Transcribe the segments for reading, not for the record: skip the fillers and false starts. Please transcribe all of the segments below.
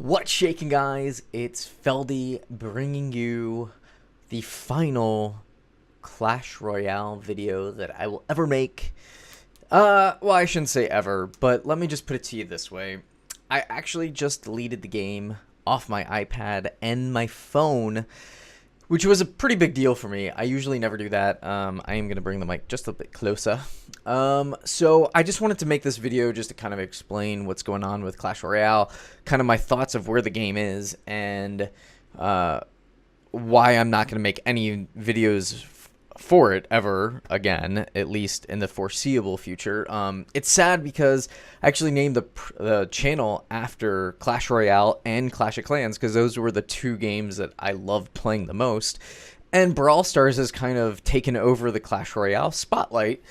What's shaking, guys? It's Feldy bringing you the final Clash Royale video that I will ever make. Well, I shouldn't say ever, but let me just put it to you this way. I actually just deleted the game off my iPad and my phone, which was a pretty big deal for me. I usually never do that. I am going to bring the mic just a bit closer. So I just wanted to make this video just to kind of explain what's going on with Clash Royale, kind of my thoughts of where the game is, and why I'm not going to make any videos for it ever again, at least in the foreseeable future. It's sad because I actually named the channel after Clash Royale and Clash of Clans because those were the two games that I loved playing the most. And Brawl Stars has kind of taken over the Clash Royale spotlight,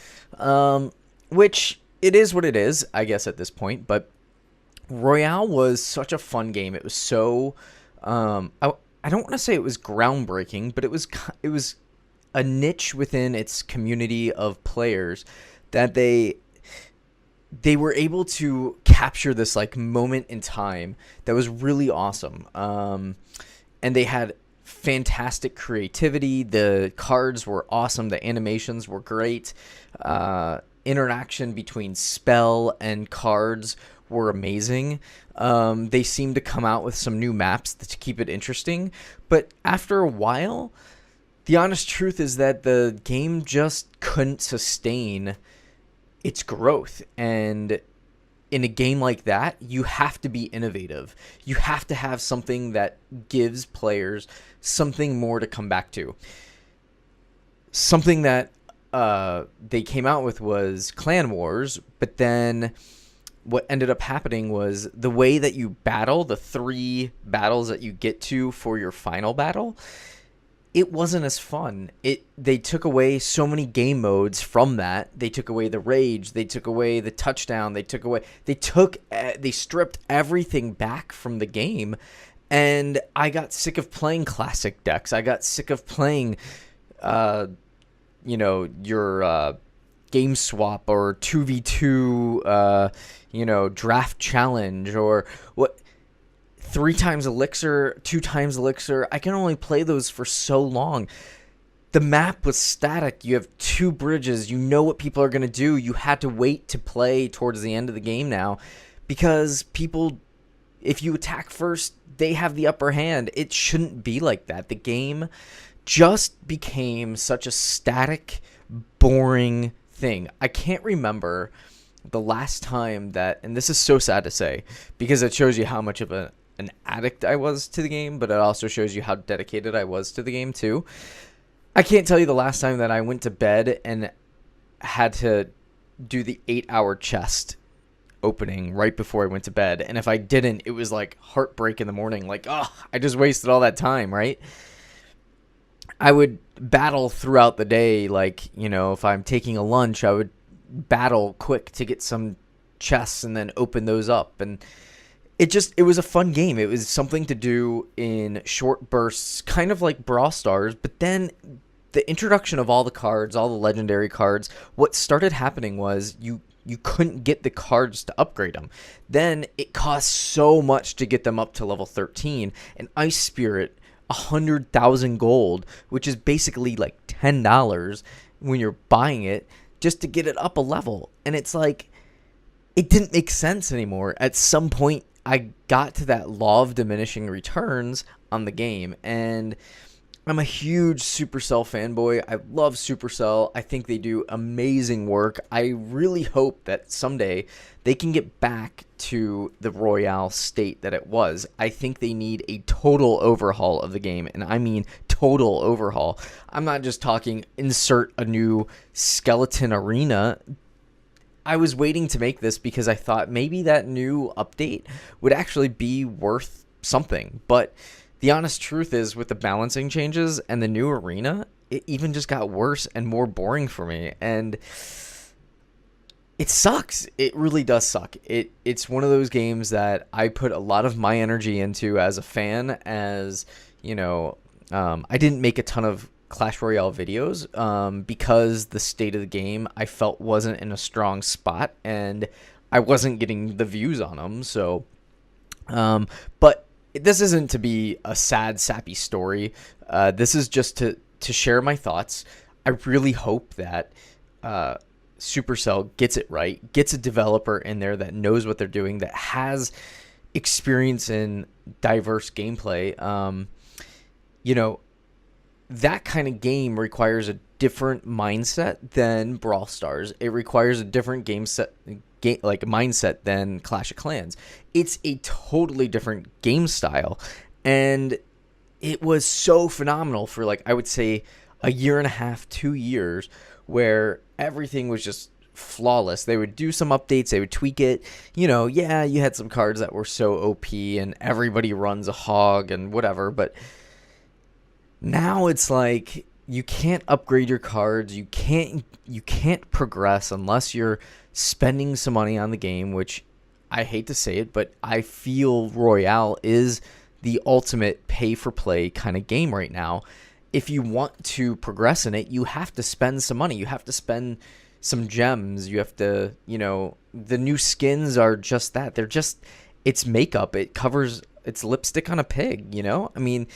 which it is what it is, I guess, at this point. But Royale was such a fun game. It was so... I don't want to say it was groundbreaking, but it was a niche within its community of players that they were able to capture this like moment in time that was really awesome. And they had fantastic creativity. The cards were awesome. The animations were great. Interaction between spell and cards were amazing. They seemed to come out with some new maps to keep it interesting. But after a while, the honest truth is that the game just couldn't sustain its growth. And in a game like that, you have to be innovative. You have to have something that gives players something more to come back to. Something that they came out with was Clan Wars, but then what ended up happening was the way that you battle, the 3 battles that you get to for your final battle, it wasn't as fun. They took away so many game modes from that. They took away the rage. They took away the touchdown. They stripped everything back from the game, and I got sick of playing classic decks. I got sick of playing, your game swap or 2v2, draft challenge or what. 3 times elixir, 2 times elixir. I can only play those for so long. The map was static. You have 2 bridges. You know what people are going to do. You had to wait to play towards the end of the game now because people, if you attack first, they have the upper hand. It shouldn't be like that. The game just became such a static, boring thing. I can't remember the last time that, and this is so sad to say because it shows you how much of an addict I was to the game, but it also shows you how dedicated I was to the game too. I can't tell you the last time that I went to bed and had to do the 8-hour chest opening right before I went to bed, and if I didn't, it was like heartbreak in the morning, like, oh, I just wasted all that time, right? I would battle throughout the day, like, if I'm taking a lunch, I would battle quick to get some chests and then open those up, and it was a fun game. It was something to do in short bursts, kind of like Brawl Stars, but then the introduction of all the cards, all the legendary cards, what started happening was you couldn't get the cards to upgrade them. Then it cost so much to get them up to level 13, and Ice Spirit, 100,000 gold, which is basically like $10 when you're buying it, just to get it up a level. And it's like, it didn't make sense anymore. At some point, I got to that law of diminishing returns on the game, and I'm a huge Supercell fanboy. I love Supercell. I think they do amazing work. I really hope that someday they can get back to the Royale state that it was. I think they need a total overhaul of the game, and I mean total overhaul. I'm not just talking insert a new skeleton arena. I was waiting to make this because I thought maybe that new update would actually be worth something. But the honest truth is, with the balancing changes and the new arena, it even just got worse and more boring for me. And it sucks. It really does suck. It's one of those games that I put a lot of my energy into as a fan, as, I didn't make a ton of Clash Royale videos because the state of the game I felt wasn't in a strong spot and I wasn't getting the views on them. So but this isn't to be a sad, sappy story. This is just to share my thoughts. I really hope that Supercell gets it right, gets a developer in there that knows what they're doing, that has experience in diverse gameplay. You know, that kind of game requires a different mindset than Brawl Stars. It requires a different mindset than Clash of Clans. It's a totally different game style, and it was so phenomenal for, like, I would say a year and a half, 2 years, where everything was just flawless. They would do some updates, they would tweak it. Yeah, you had some cards that were so OP and everybody runs a hog and whatever, but now it's like you can't upgrade your cards. You can't progress unless you're spending some money on the game, which I hate to say it, but I feel Royale is the ultimate pay-for-play kind of game right now. If you want to progress in it, you have to spend some money. You have to spend some gems. You have to, the new skins are just that. They're just, it's makeup. It covers, it's lipstick on a pig, I mean,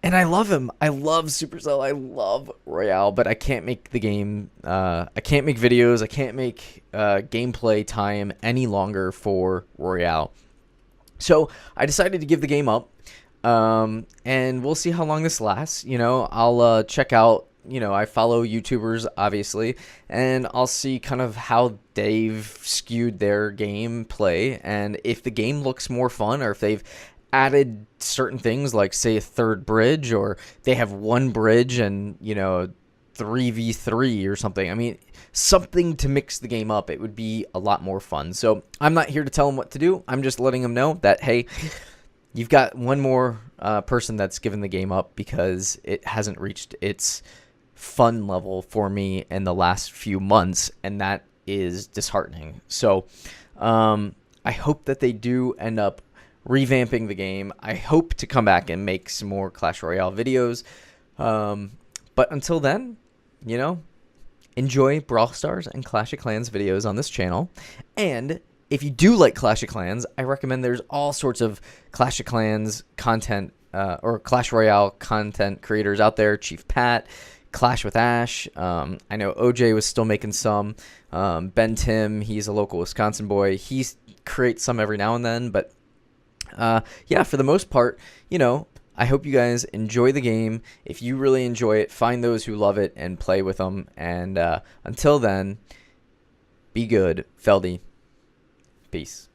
and I love him. I love Supercell. I love Royale, but I can't make the game. I can't make videos. I can't make gameplay time any longer for Royale. So I decided to give the game up, and we'll see how long this lasts. I'll check out. I follow YouTubers, obviously, and I'll see kind of how they've skewed their gameplay, and if the game looks more fun, or if they've added certain things, like, say, a third bridge, or they have one bridge and 3v3 or something. I mean, something to mix the game up. It would be a lot more fun. So I'm not here to tell them what to do. I'm just letting them know that, hey, you've got one more person that's given the game up because it hasn't reached its fun level for me in the last few months, and that is disheartening. So I hope that they do end up revamping the game. I hope to come back and make some more Clash Royale videos. But until then, enjoy Brawl Stars and Clash of Clans videos on this channel. And if you do like Clash of Clans, I recommend there's all sorts of Clash of Clans content or Clash Royale content creators out there. Chief Pat, Clash with Ash. I know OJ was still making some. Ben Tim, he's a local Wisconsin boy. He creates some every now and then, but yeah, for the most part, I hope you guys enjoy the game. If you really enjoy it, find those who love it and play with them. And until then, be good, Feldy. Peace.